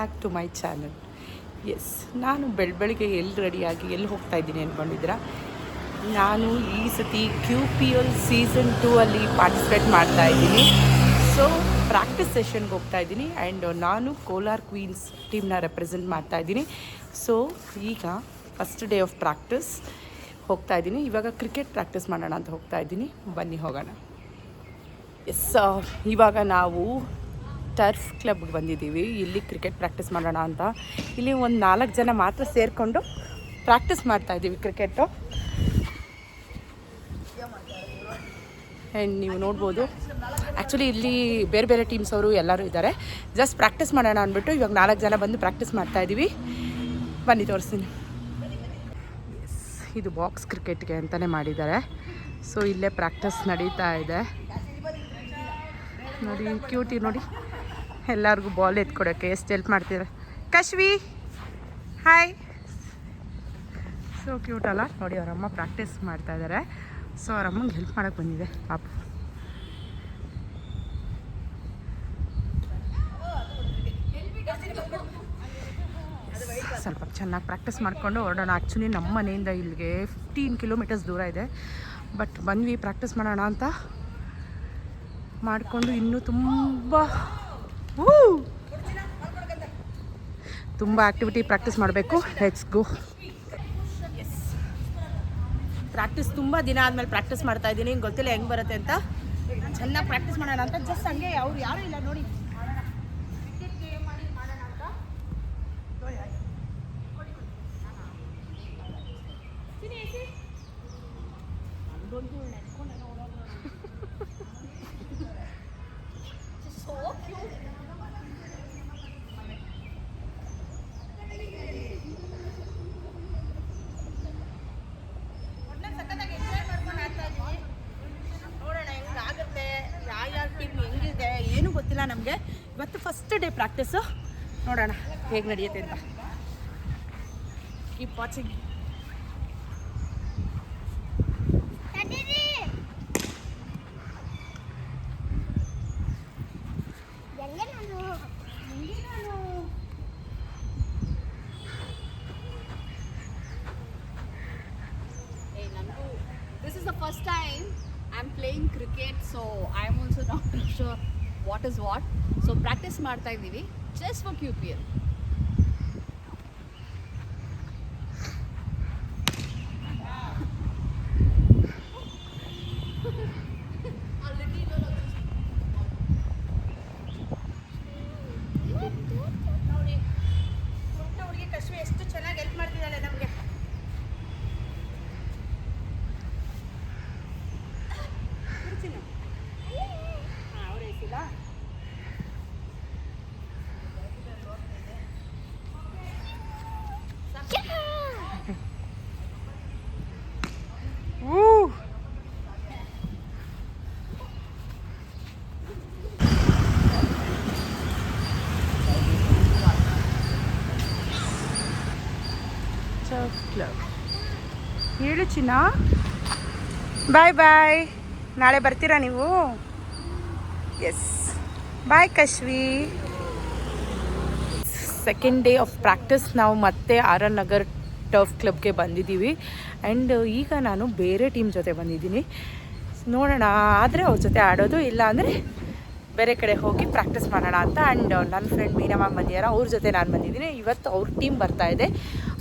Back to my channel. Yes, ನಾನು ಬೆಳಗ್ಗೆ ಎಲ್ಲಿ ರೆಡಿಯಾಗಿ ಎಲ್ಲಿ ಹೋಗ್ತಾ ಇದ್ದೀನಿ ಅಂದ್ಕೊಂಡಿದ್ದೀರಾ? ನಾನು ಈ ಸತಿ QPL ಸೀಸನ್ 2 ಅಲ್ಲಿ ಪಾರ್ಟಿಸಿಪೇಟ್ ಮಾಡ್ತಾ ಇದ್ದೀನಿ. ಸೊ ಪ್ರಾಕ್ಟೀಸ್ ಸೆಷನ್ಗೆ ಹೋಗ್ತಾ ಇದ್ದೀನಿ ಆ್ಯಂಡ್ ನಾನು ಕೋಲಾರ್ ಕ್ವೀನ್ಸ್ ಟೀಮ್ನ ರೆಪ್ರೆಸೆಂಟ್ ಮಾಡ್ತಾ ಇದ್ದೀನಿ. ಸೊ ಈಗ ಫಸ್ಟ್ ಡೇ ಆಫ್ ಪ್ರಾಕ್ಟೀಸ್ ಹೋಗ್ತಾ ಇದ್ದೀನಿ. ಇವಾಗ ಕ್ರಿಕೆಟ್ ಪ್ರಾಕ್ಟೀಸ್ ಮಾಡೋಣ ಅಂತ ಹೋಗ್ತಾ ಇದ್ದೀನಿ. ಬನ್ನಿ ಹೋಗೋಣ. ಎಸ್, ಇವಾಗ ನಾವು ಟರ್ಫ್ ಕ್ಲಬ್ಗೆ ಬಂದಿದ್ದೀವಿ. ಇಲ್ಲಿ ಕ್ರಿಕೆಟ್ ಪ್ರಾಕ್ಟೀಸ್ ಮಾಡೋಣ ಅಂತ. ಇಲ್ಲಿ ಒಂದು 4 ಜನ ಮಾತ್ರ ಸೇರಿಕೊಂಡು ಪ್ರಾಕ್ಟೀಸ್ ಮಾಡ್ತಾಯಿದ್ದೀವಿ ಕ್ರಿಕೆಟು. ಆ್ಯಂಡ್ ನೀವು ನೋಡ್ಬೋದು, ಆ್ಯಕ್ಚುಲಿ ಇಲ್ಲಿ ಬೇರೆ ಬೇರೆ ಟೀಮ್ಸ್ ಅವರು ಎಲ್ಲರೂ ಇದ್ದಾರೆ. ಜಸ್ಟ್ ಪ್ರಾಕ್ಟೀಸ್ ಮಾಡೋಣ ಅಂದ್ಬಿಟ್ಟು ಇವಾಗ 4 ಜನ ಬಂದು ಪ್ರಾಕ್ಟೀಸ್ ಮಾಡ್ತಾಯಿದ್ದೀವಿ. ಬನ್ನಿ ತೋರಿಸ್ತೀನಿ. ಎಸ್, ಇದು ಬಾಕ್ಸ್ ಕ್ರಿಕೆಟ್ಗೆ ಅಂತಲೇ ಮಾಡಿದ್ದಾರೆ. ಸೊ ಇಲ್ಲೇ ಪ್ರಾಕ್ಟೀಸ್ ನಡೀತಾ ಇದೆ. ನೋಡಿ ಕ್ಯೂಟಿ, ನೋಡಿ ಎಲ್ಲರಿಗೂ ಬಾಲ್ ಎತ್ಕೊಡೋಕ್ಕೆ ಎಷ್ಟು ಹೆಲ್ಪ್ ಮಾಡ್ತಿದ್ದಾರೆ. ಕಶ್ವಿ, ಹಾಯ್. ಸೊ ಕ್ಯೂಟ್ ಅಲ್ಲ? ನೋಡಿ ಅವರಮ್ಮ ಪ್ರಾಕ್ಟೀಸ್ ಮಾಡ್ತಾ ಇದ್ದಾರೆ. ಸೊ ಅವರಮ್ಮಂಗೆ ಹೆಲ್ಪ್ ಮಾಡೋಕ್ಕೆ ಬಂದಿದೆ ಪಾಪು. ಸ್ವಲ್ಪ ಚೆನ್ನಾಗಿ ಪ್ರಾಕ್ಟೀಸ್ ಮಾಡಿಕೊಂಡು ಹೊರಡೋಣ. ಆ್ಯಕ್ಚುಲಿ ನಮ್ಮ ಮನೆಯಿಂದ ಇಲ್ಲಿಗೆ 15 ಕಿಲೋಮೀಟರ್ಸ್ ದೂರ ಇದೆ. ಬಟ್ ಬಂದ್ವಿ ಪ್ರಾಕ್ಟೀಸ್ ಮಾಡೋಣ ಅಂತ ಮಾಡಿಕೊಂಡು. ಇನ್ನೂ ತುಂಬ ಆ್ಯಕ್ಟಿವಿಟಿ ಪ್ರಾಕ್ಟೀಸ್ ಮಾಡಬೇಕು. Let's go. ಎಸ್, ಪ್ರಾಕ್ಟೀಸ್ ತುಂಬ ದಿನ ಆದಮೇಲೆ ಪ್ರಾಕ್ಟೀಸ್ ಮಾಡ್ತಾ ಇದ್ದೀನಿ. ಗೊತ್ತಿಲ್ಲ ಹೆಂಗೆ ಬರುತ್ತೆ ಅಂತ. ಚೆನ್ನಾಗಿ ಪ್ರಾಕ್ಟೀಸ್ ಮಾಡೋಣ ಅಂತ. ಜಸ್ಟ್ ಹಂಗೆ ಅವ್ರು ಯಾರೂ ಇಲ್ಲ ನೋಡಿ. ಏನೂ ಗೊತ್ತಿಲ್ಲ ನಮಗೆ. ಇವತ್ತು ಫಸ್ಟ್ ಡೇ ಪ್ರಾಕ್ಟೀಸು. ನೋಡೋಣ ಹೇಗೆ ನಡೆಯುತ್ತೆ ಅಂತ. Keep watching. This is the first time I'm playing cricket, so I'm also not sure what is what. So practice ಮಾಡ್ತಾ ಇದ್ದೀವಿ just for QPL. ನೋಡಿ ಪುಟ್ಟ ಹುಡುಗಿ ಕಶ್ಮಿ ಎಷ್ಟು ಚೆನ್ನಾಗಿ ಹೆಲ್ಪ್ ಮಾಡ್ತಿದ್ದಾಳೆ ನಮಗೆ. ಹೇಳು ಚಿನ್ನ. ಬಾಯ್ ಬಾಯ್. ನಾಳೆ ಬರ್ತೀರಾ ನೀವು? Yes, bye Kashvi. Second day of practice ನಾವು ಮತ್ತೆ RR ನಗರ್ ಟರ್ಫ್ ಕ್ಲಬ್ಗೆ ಬಂದಿದ್ದೀವಿ. ಆ್ಯಂಡ್ ಈಗ ನಾನು ಬೇರೆ ಟೀಮ್ ಜೊತೆ ಬಂದಿದ್ದೀನಿ. ನೋಡೋಣ, ಆದರೆ ಅವ್ರ ಜೊತೆ ಆಡೋದು, ಇಲ್ಲ ಅಂದರೆ ಬೇರೆ ಕಡೆ ಹೋಗಿ ಪ್ರಾಕ್ಟೀಸ್ ಮಾಡೋಣ ಅಂತ. ಆ್ಯಂಡ್ ನನ್ನ ಫ್ರೆಂಡ್ ಮೀನಾ ಮ್ಯಾಮ್ ಬಂದಿದ್ದಾರೆ, ಅವ್ರ ಜೊತೆ ನಾನು ಬಂದಿದ್ದೀನಿ. ಇವತ್ತು ಅವ್ರ ಟೀಮ್ ಬರ್ತಾಯಿದೆ.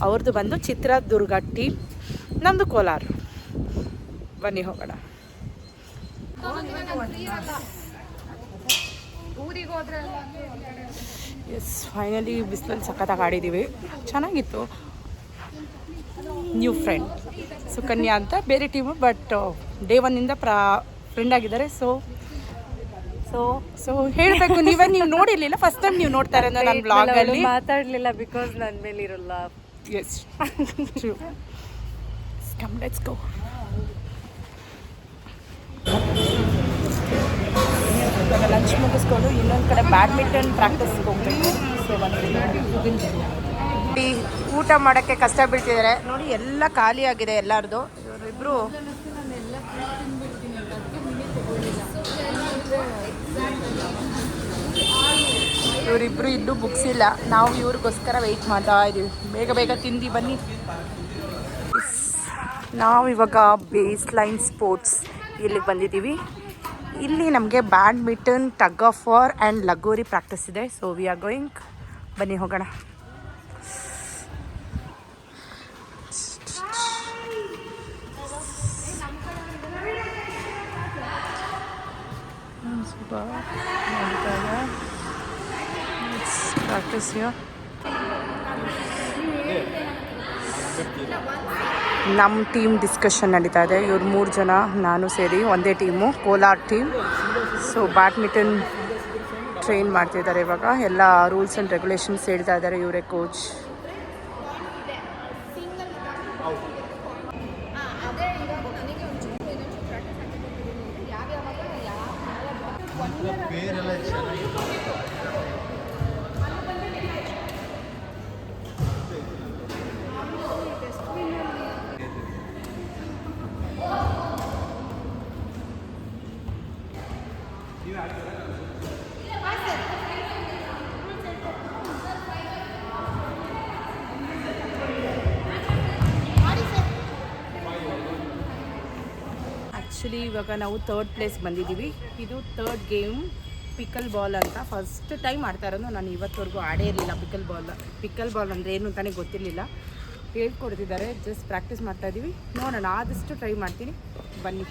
ಅವ್ರದ್ದು ಬಂದು ಚಿತ್ರದುರ್ಗ ಟೀಮ್, ನಮ್ಮದು ಕೋಲಾರ. ಬನ್ನಿ ಹೋಗೋಣ. ಎಸ್, ಫೈನಲಿ ಬಿಸಿಲಲ್ಲಿ ಸಖತ್ತಾಗಿ ಆಡಿದ್ದೀವಿ. ಚೆನ್ನಾಗಿತ್ತು. ನ್ಯೂ ಫ್ರೆಂಡ್ ಸುಕನ್ಯಾ ಅಂತ, ಬೇರೆ ಟೀಮು, ಬಟ್ ಡೇ 1ಇಂದ ಫ್ರೆಂಡ್ ಆಗಿದ್ದಾರೆ. ಸೊ ಸೊ ಸೊ ಹೇಳಬೇಕು, ನೀವು ನೋಡಿರಲಿಲ್ಲ, ಫಸ್ಟ್ ಟೈಮ್ ನೀವು ನೋಡ್ತಾ ಇರೋದು ನನ್ನ ಬ್ಲಾಗಲ್ಲಿ. ಮಾತಾಡಲಿಲ್ಲ ಬಿಕಾಸ್ ನನ್ನ ಮೇಲೆ ಇರಲ್ಲ. Yes, true. Come, let's go. ಇವಾಗ ಲಂಚ್ ಮುಗಿಸ್ಕೊಂಡು ಇನ್ನೊಂದು ಕಡೆ ಬ್ಯಾಡ್ಮಿಂಟನ್ ಪ್ರಾಕ್ಟೀಸ್ಗೆ ಹೋಗ್ಬೇಕು. ಊಟ ಮಾಡೋಕ್ಕೆ ಕಷ್ಟ ಬೀಳ್ತಿದ್ದಾರೆ ನೋಡಿ. ಎಲ್ಲ ಖಾಲಿ ಆಗಿದೆ ಎಲ್ಲರದು. ಇವರಿಬ್ಬರು ಇವರಿಬ್ಬರು ಇನ್ನೂ ಮುಗಿಸಿಲ್ಲ. ನಾವು ಇವ್ರಿಗೋಸ್ಕರ ವೆಯ್ಟ್ ಮಾಡ್ತಾ ಇದ್ದೀವಿ. ಬೇಗ ಬೇಗ ತಿಂದು ಬನ್ನಿ. ನಾವು ಇವಾಗ ಬೇಸ್ ಲೈನ್ ಸ್ಪೋರ್ಟ್ಸ್ ಇಲ್ಲಿಗೆ ಬಂದಿದ್ದೀವಿ. ಇಲ್ಲಿ ನಮಗೆ badminton, tug of war and lagori practice ಇದೆ. So we are going. ಬನ್ನಿ ಹೋಗೋಣ. ಪ್ರಾಕ್ಟೀಸ್ ನಮ್ಮ ಟೀಮ್ ಡಿಸ್ಕಷನ್ ನಡೀತಾ ಇದೆ. ಇವ್ರು 3 ಜನ ನಾನು ಸೇರಿ ಒಂದೇ team, Kolar team. So badminton train ಮಾಡ್ತಿದ್ದಾರೆ ಇವಾಗ. ಎಲ್ಲ ರೂಲ್ಸ್ ಆ್ಯಂಡ್ ರೆಗ್ಯುಲೇಷನ್ಸ್ ಹೇಳ್ತಾ ಇದ್ದಾರೆ ಇವರೇ ಕೋಚ್. ಆ್ಯಕ್ಚುಲಿ ಇವಾಗ ನಾವು 3rd ಪ್ಲೇಸ್ ಬಂದಿದ್ದೀವಿ. ಇದು 3rd ಗೇಮ್, ಪಿಕಲ್ ಬಾಲ್ ಅಂತ. ಫಸ್ಟ್ ಟೈಮ್ ಆಡ್ತಾ ಇರೋದು. ನಾನು ಇವತ್ತವರೆಗೂ ಆಡೇ ಇರಲಿಲ್ಲ ಪಿಕಲ್ ಬಾಲ್ ಅಂದರೆ ಏನು ಅಂತಲೇ ಗೊತ್ತಿರಲಿಲ್ಲ. ಹೇಳ್ಕೊಡ್ತಿದ್ದಾರೆ, ಜಸ್ಟ್ ಪ್ರಾಕ್ಟೀಸ್ ಮಾಡ್ತಾಯಿದ್ದೀವಿ. ನೋಡೋಣ, ಆದಷ್ಟು ಟ್ರೈ ಮಾಡ್ತೀನಿ. ಬನ್ನಿ.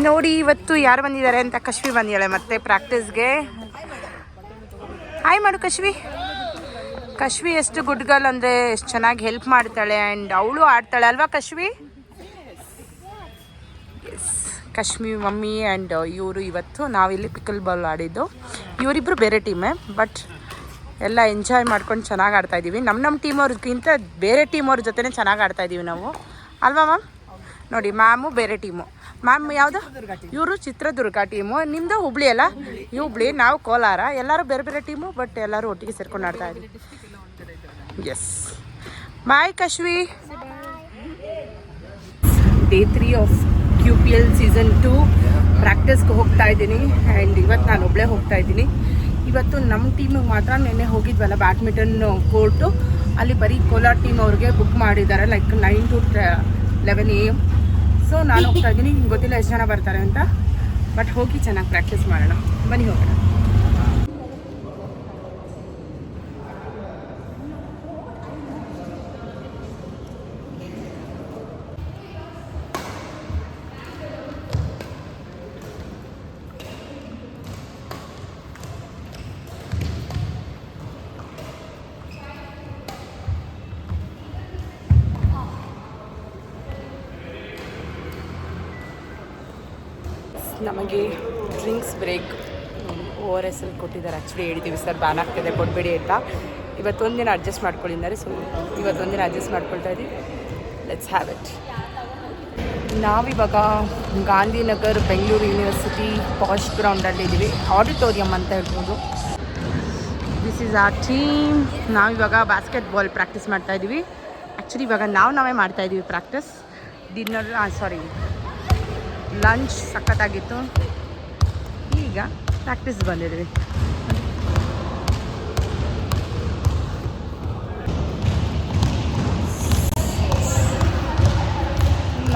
ನೋಡಿ ಇವತ್ತು ಯಾರು ಬಂದಿದ್ದಾರೆ ಅಂತ. ಕಶ್ವಿ ಬಂದಿದ್ದಾಳೆ ಮತ್ತೆ ಪ್ರಾಕ್ಟೀಸ್ಗೆ. ಹಾಯ್ ಮಾಡು ಕಶ್ವಿ. ಕಶ್ವಿ ಎಷ್ಟು ಗುಡ್ ಗರ್ಲ್ ಅಂದರೆ ಎಷ್ಟು ಚೆನ್ನಾಗಿ ಹೆಲ್ಪ್ ಮಾಡ್ತಾಳೆ ಆ್ಯಂಡ್ ಅವಳು ಆಡ್ತಾಳೆ ಅಲ್ವಾ ಕಶ್ವಿ? ಎಸ್, ಕಶ್ಮಿ ಮಮ್ಮಿ ಆ್ಯಂಡ್ ಇವರು ಇವತ್ತು ನಾವಿಲ್ಲಿ ಪಿಕಲ್ ಬಾಲ್ ಆಡಿದ್ದು. ಇವರಿಬ್ಬರು ಬೇರೆ ಟೀಮೇ, ಬಟ್ ಎಲ್ಲ ಎಂಜಾಯ್ ಮಾಡ್ಕೊಂಡು ಚೆನ್ನಾಗಿ ಆಡ್ತಾಯಿದ್ದೀವಿ. ನಮ್ಮ ಟೀಮ್ ಅವ್ರಿಗಿಂತ ಬೇರೆ ಟೀಮ್ ಅವ್ರ ಜೊತೆ ಚೆನ್ನಾಗಿ ಆಡ್ತಾಯಿದ್ದೀವಿ ನಾವು, ಅಲ್ವಾ ಮ್ಯಾಮ್? ನೋಡಿ, ಮ್ಯಾಮು ಬೇರೆ ಟೀಮು. ಮ್ಯಾಮ್ ಯಾವುದು? ಇವರು ಚಿತ್ರದುರ್ಗ ಟೀಮು. ನಿಮ್ಮದು ಹುಬ್ಳಿ ಅಲ್ಲ? ಹುಬ್ಳಿ, ನಾವು ಕೋಲಾರ. ಎಲ್ಲರೂ ಬೇರೆ ಬೇರೆ ಟೀಮು, ಬಟ್ ಎಲ್ಲರೂ ಒಟ್ಟಿಗೆ ಸೇರ್ಕೊಂಡು ಆಡ್ತಾ ಇದ್ದೀವಿ. Yes, bye Kashvi. Day 3 of QPL season 2 ಪ್ರಾಕ್ಟೀಸ್ಗೆ ಹೋಗ್ತಾ ಇದ್ದೀನಿ. ಆ್ಯಂಡ್ ಇವತ್ತು ನಾನು ಒಬ್ಬಳೇ ಹೋಗ್ತಾ ಇದ್ದೀನಿ. ಇವತ್ತು ನಮ್ಮ ಟೀಮಿಗೆ ಮಾತ್ರ ನೆನ್ನೆ ಹೋಗಿದ್ವಲ್ಲ ಬ್ಯಾಡ್ಮಿಂಟನ್ ಕೋರ್ಟು, ಅಲ್ಲಿ ಬರೀ ಕೋಲಾರ ಟೀಮ್ ಅವ್ರಿಗೆ ಬುಕ್ ಮಾಡಿದ್ದಾರೆ, ಲೈಕ್ 9 to 11 AM. ಸೊ ನಾನು ಹೋಗ್ತಾ ಇದ್ದೀನಿ. ನಿಮ್ಗೆ ಗೊತ್ತಿಲ್ಲ ಎಷ್ಟು ಜನ ಬರ್ತಾರೆ ಅಂತ, ಬಟ್ ಹೋಗಿ ಚೆನ್ನಾಗಿ ಪ್ರಾಕ್ಟೀಸ್ ಮಾಡೋಣ. ಬನ್ನಿ ಹೋಗೋಣ. ನಮಗೆ ಡ್ರಿಂಕ್ಸ್ ಬ್ರೇಕ್ ORS ಕೊಟ್ಟಿದ್ದಾರೆ. ಆ್ಯಕ್ಚುಲಿ ಹೇಳಿದ್ದೀವಿ ಸರ್ ಬ್ಯಾನ್ ಆಗ್ತಿದೆ ಕೊಡಬೇಡಿ ಅಂತ. ಇವತ್ತೊಂದಿನ ಅಡ್ಜಸ್ಟ್ ಮಾಡ್ಕೊಂಡಿದ್ದಾರೆ. ಸೊ ಇವತ್ತೊಂದಿನ ಅಡ್ಜಸ್ಟ್ ಮಾಡ್ಕೊಳ್ತಾ ಇದ್ದೀವಿ. Let's have it. ನಾವಿವಾಗ Gandhinagar Bengaluru university posh ಗ್ರೌಂಡಲ್ಲಿದ್ದೀವಿ. Auditorium ಅಂತ ಹೇಳ್ಬೋದು. This is our team. ನಾವಿವಾಗ ಬಾಸ್ಕೆಟ್ಬಾಲ್ ಪ್ರಾಕ್ಟೀಸ್ ಮಾಡ್ತಾಯಿದ್ದೀವಿ. ಆ್ಯಕ್ಚುಲಿ ಇವಾಗ ನಾವೇ ಮಾಡ್ತಾಯಿದ್ದೀವಿ ಪ್ರಾಕ್ಟೀಸ್. Dinner lunch ಸಖತ್ತಾಗಿತ್ತು. ಈಗ ಪ್ರಾಕ್ಟೀಸ್ ಬಂದಿದ್ದೀವಿ.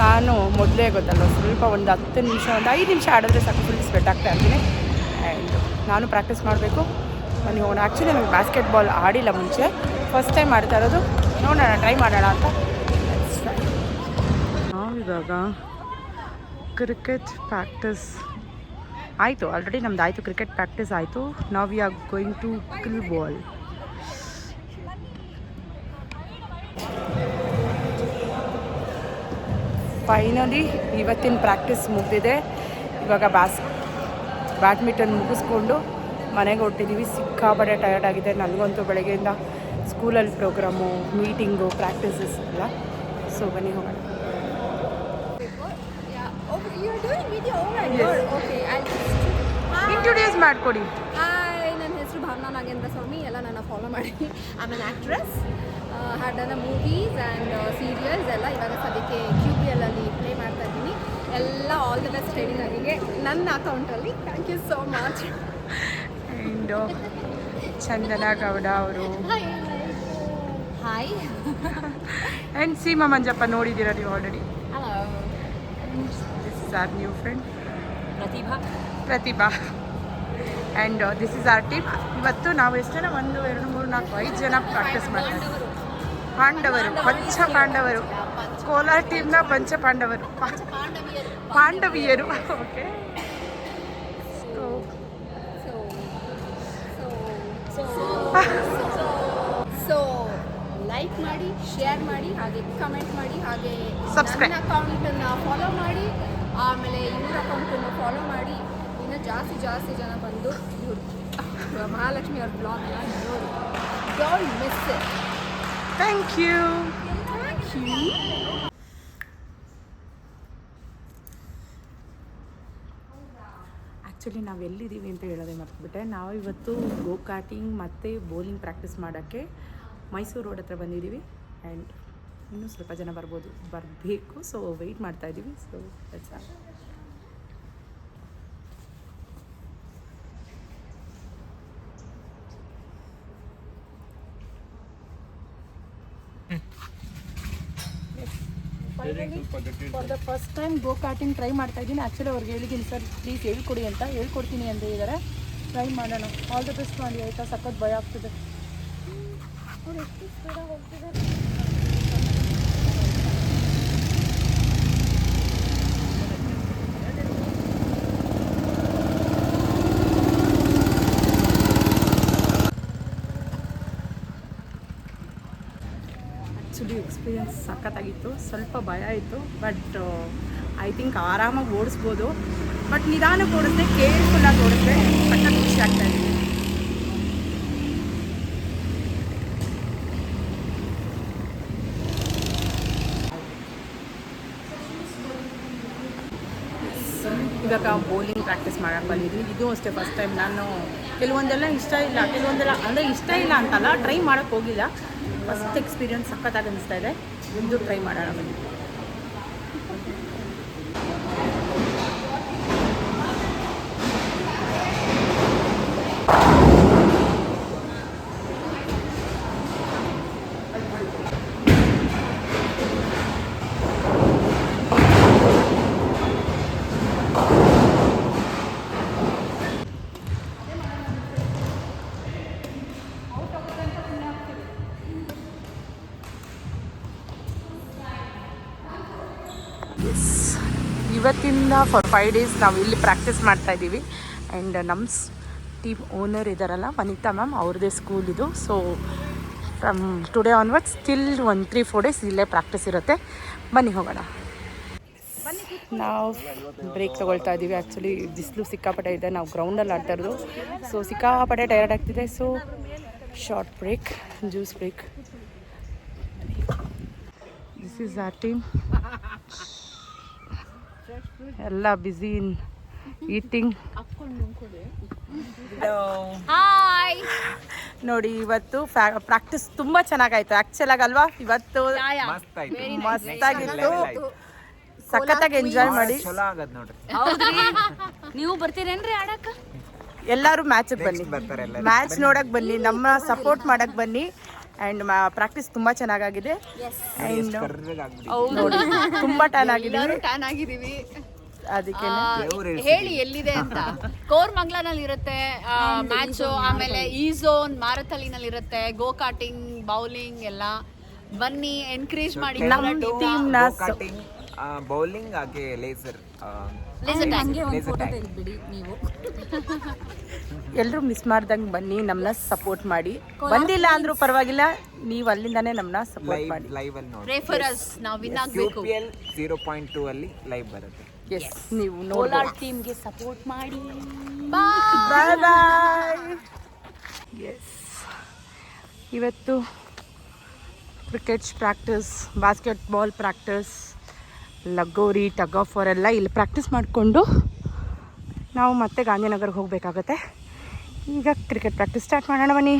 ನಾನು ಮೊದಲೇ ಗೊತ್ತಲ್ಲ, ಸ್ವಲ್ಪ ಒಂದು 10 ನಿಮಿಷ, ಒಂದು 5 ನಿಮಿಷ ಆಡಿದ್ರೆ ಸಾಕು, ಫುಲ್ ಸ್ವೆಟ್ ಆಗ್ತಾ ಇರ್ತೀನಿ. ಆ್ಯಂಡ್ ನಾನು ಪ್ರಾಕ್ಟೀಸ್ ಮಾಡಬೇಕು. ಬನ್ನಿ ಹೋಗೋಣ. ಆ್ಯಕ್ಚುಲಿ ನನಗೆ ಬಾಸ್ಕೆಟ್ಬಾಲ್ ಆಡಿಲ್ಲ ಮುಂಚೆ, ಫಸ್ಟ್ ಟೈಮ್ ಆಡ್ತಾ ಇರೋದು. ನೋಡೋಣ, ಟ್ರೈ ಮಾಡೋಣ ಅಂತ. ನಾವಿವಾಗ ಕ್ರಿಕೆಟ್ ಪ್ರಾಕ್ಟೀಸ್ ಆಯಿತು ಆಲ್ರೆಡಿ ನಮ್ದು ಆಯಿತು, ಕ್ರಿಕೆಟ್ ಪ್ರಾಕ್ಟೀಸ್ ಆಯಿತು. ನಾವು we are going to kill ball. Finally ಇವತ್ತಿನ ಪ್ರಾಕ್ಟೀಸ್ ಮುಗಿದಿದೆ. ಇವಾಗ ಬ್ಯಾಡ್ಮಿಂಟನ್ ಮುಗಿಸ್ಕೊಂಡು ಮನೆಗೆ ಹೊರಟಿದ್ದೀವಿ. ಸಿಕ್ಕಾಪಟ್ಟೆ ಟಯರ್ಡ್ ಆಗಿದೆ ನನಗಂತೂ. ಬೆಳಗ್ಗೆಯಿಂದ ಸ್ಕೂಲಲ್ಲಿ ಪ್ರೋಗ್ರಾಮು, ಮೀಟಿಂಗು, ಪ್ರಾಕ್ಟೀಸಸ್ ಎಲ್ಲ. ಸೊ ಬನ್ನಿ ಹೋಗೋಣ. ಇಂಟ್ರೊಡ್ಯೂಸ್ ಮಾಡಿಕೊಡಿ. ಹಾಯ್, ನನ್ನ ಹೆಸರು ಭಾವನಾ ನಾಗೇಂದ್ರ ಸ್ವಾಮಿ. ಎಲ್ಲ ನನ್ನ ಫಾಲೋ ಮಾಡಿ. I am an actress, had done movies and serials ಎಲ್ಲ. ಇವಾಗ ಸದ್ಯಕ್ಕೆ QPL ಅಲ್ಲಿ ಪ್ಲೇ ಮಾಡ್ತಾ ಇದ್ದೀನಿ. ಎಲ್ಲ ಆಲ್ ದ ಬೆಸ್ಟ್ ಟ್ರೈನಿಂಗ್ ಆಗಿಗೆ ನನ್ನ ಅಕೌಂಟಲ್ಲಿ. Thank you so much. And Chandana Gowda ಅವರು. ಹಾಯ್. ಆ್ಯಂಡ್ ಸೀಮಾ ಮಂಜಪ್ಪ ನೋಡಿದ್ದೀರಾ ನೀವು already. Hello. This is our new friend Prathibha. And this is our team. ಇವತ್ತು ನಾವು ಎಷ್ಟು ಜನ? 1 2 3 4 5 ಜನ ಪ್ರಾಕ್ಟೀಸ್ ಮಾಡ್ತಾರೆ. ಪಂಚ ಪಾಂಡವರು. ಕೋಲಾರ ಟೀಮ್ನ ಪಂಚ ಪಾಂಡವರು. ಪಾಂಡವಿಯರು. ಓಕೆ. ಸೊ ಲೈಕ್ ಮಾಡಿ, ಶೇರ್ ಮಾಡಿ, ಹಾಗೆ ಕಮೆಂಟ್ ಮಾಡಿ, ಹಾಗೆ Subscribe. ನನ್ನ ಅಕೌಂಟನ್ನು ಫಾಲೋ ಮಾಡಿ, ಆಮೇಲೆ ಇವ್ರ ಅಕೌಂಟನ್ನು ಫಾಲೋ ಮಾಡಿ. ಇನ್ನು ಜಾಸ್ತಿ ಜನ ಬಂದು ಇವರು ಮಹಾಲಕ್ಷ್ಮಿ ಅವ್ರ ಬ್ಲಾಗ್ ಎಲ್ಲ ನೋಡಿ. Don't miss it. Thank you. Actually ನಾವು ಎಲ್ಲಿದ್ದೀವಿ ಅಂತ ಹೇಳೋದೇ ಮರ್ತ್ಬಿಟ್ಟೆ. ನಾವು ಇವತ್ತು go karting and bowling practice ಮಾಡೋಕ್ಕೆ ಮೈಸೂರು ರೋಡ್ ಹತ್ರ ಬಂದಿದ್ದೀವಿ. ಆ್ಯಂಡ್ ಇನ್ನೂ ಸ್ವಲ್ಪ ಜನ ಬರಬೇಕು. ಸೊ ವೆಯ್ಟ್ ಮಾಡ್ತಾಯಿದ್ದೀವಿ. So that's all. For the first time go karting try ಮಾಡ್ತಾ ಇದ್ದೀನಿ. ಆ್ಯಕ್ಚುಲಿ ಅವ್ರಿಗೆ ಹೇಳಿದ್ದೀನಿ, ಸರ್ ಪ್ಲೀಸ್ ಹೇಳ್ಕೊಡಿ ಅಂತ. ಹೇಳ್ಕೊಡ್ತೀನಿ ಅಂತ ಹೇಳಿದ್ದಾರೆ. ಟ್ರೈ ಮಾಡೋಣ. ಆಲ್ ದ ಬೆಸ್ಟ್ ಮಾಡಿ ಆಯಿತಾ. ಸಖತ್ ಭಯ ಆಗ್ತಿದೆ. ಅವ್ರು ಎಷ್ಟು ಸ್ಪೀಡಾಗಿ ಹೋಗ್ತಿದ್ದಾರೆ. ಆ್ಯಕ್ಚುಲಿ ಎಕ್ಸ್ಪೀರಿಯನ್ಸ್ ಸಖತ್ತಾಗಿತ್ತು. ಸ್ವಲ್ಪ ಭಯ ಇತ್ತು, ಬಟ್ ಐ ಥಿಂಕ್ ಆರಾಮಾಗಿ ಓಡಿಸ್ಬೋದು. ಬಟ್ ನಿಧಾನಕ್ಕೆ ಓಡಿಸ್ದೆ, ಕೇರ್ಫುಲ್ಲಾಗಿ ಓಡಿಸ್ದೆ. ಸಖತ್ ಖುಷಿ ಆಗ್ತಾಯಿದೆ. ಇವಾಗ ಬೌಲಿಂಗ್ ಪ್ರಾಕ್ಟೀಸ್ ಮಾಡೋಕ್ಕೆ ಬಂದಿದ್ದೀನಿ. ಇದು ಅಷ್ಟೇ ಫಸ್ಟ್ ಟೈಮ್. ನಾನು ಕೆಲವೊಂದೆಲ್ಲ ಇಷ್ಟ ಇಲ್ಲ ಅಂದರೆ ಇಷ್ಟ ಇಲ್ಲ ಅಂತಲ್ಲ, ಟ್ರೈ ಮಾಡೋಕ್ಕೆ ಹೋಗಿಲ್ಲ. ಫಸ್ಟ್ ಎಕ್ಸ್ಪೀರಿಯನ್ಸ್ ಸಖತ್ತಾಗಿ ಅನಿಸ್ತಾ ಇದೆ. ಇದು ಟ್ರೈ ಮಾಡೋಣ ಬನ್ನಿ. ಇವತ್ತಿಂದ ಫಾರ್ 5 days ನಾವು ಇಲ್ಲಿ ಪ್ರಾಕ್ಟೀಸ್ ಮಾಡ್ತಾ ಇದ್ದೀವಿ. ಆ್ಯಂಡ್ ನಮ್ಮ ಟೀಮ್ ಓನರ್ ಇದ್ದಾರಲ್ಲ, ವನಿತಾ ಮ್ಯಾಮ್, ಅವ್ರದ್ದೇ ಸ್ಕೂಲ್ ಇದು. So from today onwards still 1-3-4 days ಇಲ್ಲೇ ಪ್ರಾಕ್ಟೀಸ್ ಇರುತ್ತೆ. ಬನ್ನಿ ಹೋಗೋಣ. ನಾವು ಬ್ರೇಕ್ ತೊಗೊಳ್ತಾ ಇದ್ದೀವಿ. ಆ್ಯಕ್ಚುಲಿ ಬಿಸಿಲು ಸಿಕ್ಕಾಪಟ್ಟೆ ಇದೆ. ನಾವು ಗ್ರೌಂಡಲ್ಲಿ ಆಡ್ತಾ ಇರೋದು. ಸೊ ಸಿಕ್ಕಾಪಟ್ಟೆ ಟಯರ್ಡ್ ಆಗ್ತಿದೆ. So short break, juice break. This is our team. ಎಲ್ಲ ಬ್ಯುಸಿ ಇನ್ ಈಟಿಂಗ್. ಹಾಯ್. ನೋಡಿ, ಇವತ್ತು ಪ್ರಾಕ್ಟೀಸ್ ತುಂಬ ಚೆನ್ನಾಗಾಯ್ತು ಆ್ಯಕ್ಚುಲಾಗಿ ಅಲ್ವಾ. ಇವತ್ತು ಮಸ್ತಾಗಿತ್ತು. ಸಖತ್ತಾಗಿ ಎಂಜಾಯ್ ಮಾಡಿ. ನೀವು ಬರ್ತೀರೇನ್ರಿ ಆಡಕ್ಕ? ಎಲ್ಲರೂ ಮ್ಯಾಚಿಗೆ ಬನ್ನಿ, ಮ್ಯಾಚ್ ನೋಡಕ್ಕೆ ಬನ್ನಿ, ನಮ್ಮ ಸಪೋರ್ಟ್ ಮಾಡಕ್ಕೆ ಬನ್ನಿ. ಆ್ಯಂಡ್ ಪ್ರಾಕ್ಟೀಸ್ ತುಂಬ ಚೆನ್ನಾಗಾಗಿದೆ. ಆ್ಯಂಡ್ ನೋಡಿ, ತುಂಬ ಟ್ಯಾನ್ ಆಗಿದ್ದೀವಿ. ಅದಕ್ಕೆ ಹೇಳಿ ಎಲ್ಲಿದೆ ಅಂತ. ಕೋರ್ಮಂಗ್ಲನಲ್ಲಿ ಇರುತ್ತೆ ಮ್ಯಾಚು. ಆಮೇಲೆ ಈ ಝೋನ್ ಮಾರತಳ್ಳಿನಲ್ಲಿ ಇರುತ್ತೆ. ಗೋ ಕಾರ್ಟಿಂಗ್, ಬೌಲಿಂಗ್ ಎಲ್ಲ. ಬನ್ನಿ, ಎನ್ಕರೇಜ್ ಮಾಡಿ. ನಮ್ಮ ಟೀಮ್ನ ಬೌಲಿಂಗ್ ಹಾಗೆ ಲೇಸರ್ ಹಂಗೆ ಒಂದು laser ಫೋಟೋ tag. ತೆಗೆದ್ಬಿಡಿ ನೀವು. ಎಲ್ಲರೂ ಮಿಸ್ ಮಾಡ್ದಂಗೆ ಬನ್ನಿ, ನಮ್ಮನ್ನ ಸಪೋರ್ಟ್ ಮಾಡಿ. ಬಂದಿಲ್ಲ ಅಂದ್ರೂ ಪರವಾಗಿಲ್ಲ, ನೀವು ಅಲ್ಲಿಂದಾನೇ ನಮ್ಮನ್ನ ಸಪೋರ್ಟ್ ಮಾಡಿ. ಲೈವ್ ಅಲ್ಲಿ ನೋಡಿ. ಪ್ರೇ ಫಾರ್ ಅಸ್, ನಾವು ವಿನ್ ಆಗಬೇಕು. QPL 0.2 ಅಲ್ಲಿ ಲೈವ್ ಬರುತ್ತೆ. ಎಸ್, ನೀವು ಕೋಲಾರ್ ನೋಡಿ. ಟೀಮ್ಗೆ ಸಪೋರ್ಟ್ ಮಾಡಿ. ಬಾಯ್ ಬಾಯ್. ಎಸ್, ಇವತ್ತು cricket practice, basketball practice, lagori, tug of war ಎಲ್ಲ ಇಲ್ಲಿ ಪ್ರಾಕ್ಟೀಸ್ ಮಾಡಿಕೊಂಡು ನಾವು ಮತ್ತೆ ಗಾಂಧಿನಗರ್ಗೆ ಹೋಗಬೇಕಾಗತ್ತೆ. ಈಗ ಕ್ರಿಕೆಟ್ ಪ್ರಾಕ್ಟೀಸ್ ಸ್ಟಾರ್ಟ್ ಮಾಡೋಣ ಬನ್ನಿ.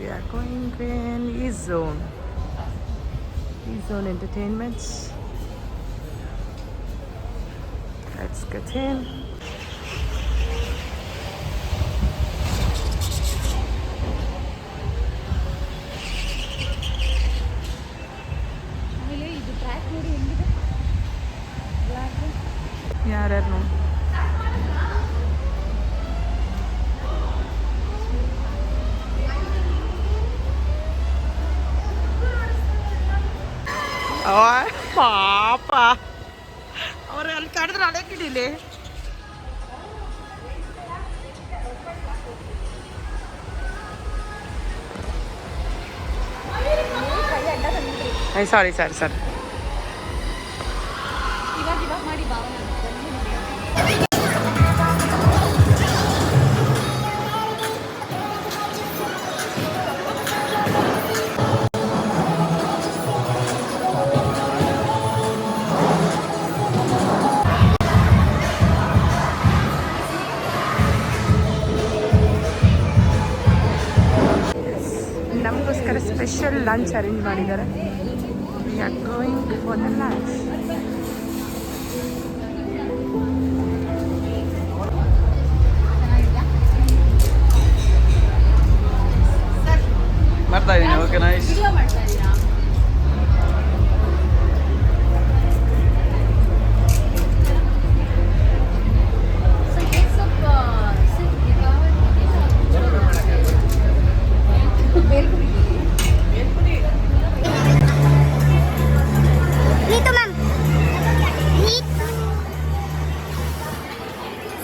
We are going in East Zone. East Zone Entertainment. Let's get in. ಆಮೇಲೆ ಇದು ಟ್ರ್ಯಾಕ್ ನೋಡಿ ಹೆಂಗಿದೆ, ಯಾರ್ಯಾರು ನೋಡಿ. ಪಾಪ ಅವ್ರು ಅಲ್ಲಿ ಕಡಿದ್ರೆ ಅಲೆ ಕಿಡಿಲಿ. ಸಾರಿ ಸರಿ ಸರ್. ಇವಾಗ ಮಾಡಿ ಭಾವನೆ. ನಮಗೋಸ್ಕರ ಸ್ಪೆಷಲ್ ಲಂಚ್ ಅರೇಂಜ್ ಮಾಡಿದ್ದಾರೆ. V are going for the lunch. ಮಾಡ್ತಾ ಇದ್ದೀನಿ. Okay, nice. ವಿಡಿಯೋ ಮಾಡ್ತಾ ಇದ್ದೀರಾ? Dito, ma'am. Dito.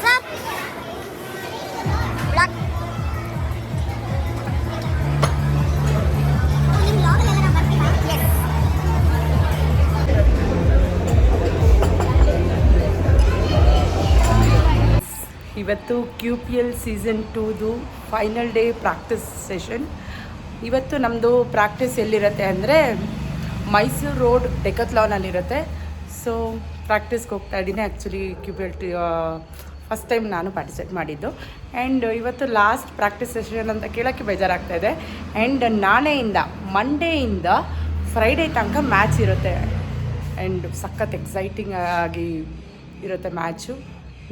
Sup? Black. Yes. ಇವತ್ತು QPL ಸೀಸನ್ 2ದು ಫೈನಲ್ ಡೇ ಪ್ರಾಕ್ಟೀಸ್ ಸೆಷನ್. ಇವತ್ತು ನಮ್ಮದು ಪ್ರಾಕ್ಟೀಸ್ ಎಲ್ಲಿರುತ್ತೆ ಅಂದರೆ ಮೈಸೂರು ರೋಡ್ ಡೆಕತ್ಲಾನಲ್ಲಿರುತ್ತೆ. ಸೊ ಪ್ರಾಕ್ಟೀಸ್ಗೆ ಹೋಗ್ತಾ ಇದ್ದೀನಿ. ಆ್ಯಕ್ಚುಲಿ QPL ಫಸ್ಟ್ ಟೈಮ್ ನಾನು ಪಾರ್ಟಿಸಿಪೇಟ್ ಮಾಡಿದ್ದು. ಆ್ಯಂಡ್ ಇವತ್ತು ಲಾಸ್ಟ್ ಪ್ರಾಕ್ಟೀಸ್ ಸೆಷನ್ ಅಂತ ಕೇಳೋಕ್ಕೆ ಬೇಜಾರಾಗ್ತಾಯಿದೆ. ಆ್ಯಂಡ್ ನಾಳೆಯಿಂದ ಮಂಡೇಯಿಂದ ಫ್ರೈಡೇ ತನಕ ಮ್ಯಾಚ್ ಇರುತ್ತೆ. ಆ್ಯಂಡ್ ಸಖತ್ ಎಕ್ಸೈಟಿಂಗ್ ಆಗಿ ಇರುತ್ತೆ ಮ್ಯಾಚು.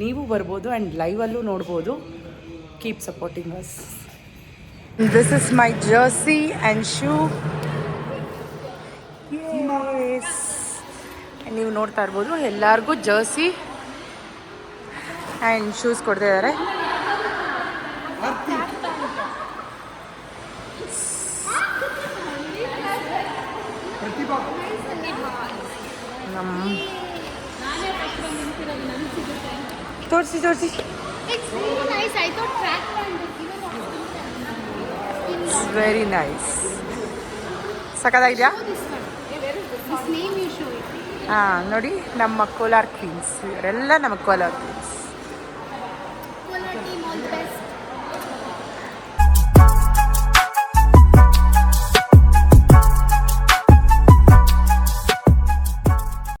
ನೀವು ಬರ್ಬೋದು ಆ್ಯಂಡ್ ಲೈವಲ್ಲೂ ನೋಡ್ಬೋದು. Keep supporting us. This is my jersey and shoe. ನೀವು ನೋಡ್ತಾ ಇರ್ಬೋದು, ಎಲ್ಲರಿಗೂ ಜರ್ಸಿ ಆ್ಯಂಡ್ ಶೂಸ್ ಕೊಡ್ತಾ ಇದ್ದಾರೆ. ತೋರಿಸಿ ವೆರಿ ನೈಸ್. ಸಖತ್ತಾಗಿದೆಯಾ? ಹಾಂ ನೋಡಿ, ನಮ್ಮ ಕೋಲಾರ್ ಕ್ವೀನ್ಸ್ ಇವರೆಲ್ಲ ನಮ್ಮ ಕೋಲಾರ್ ಕ್ವೀನ್ಸ್.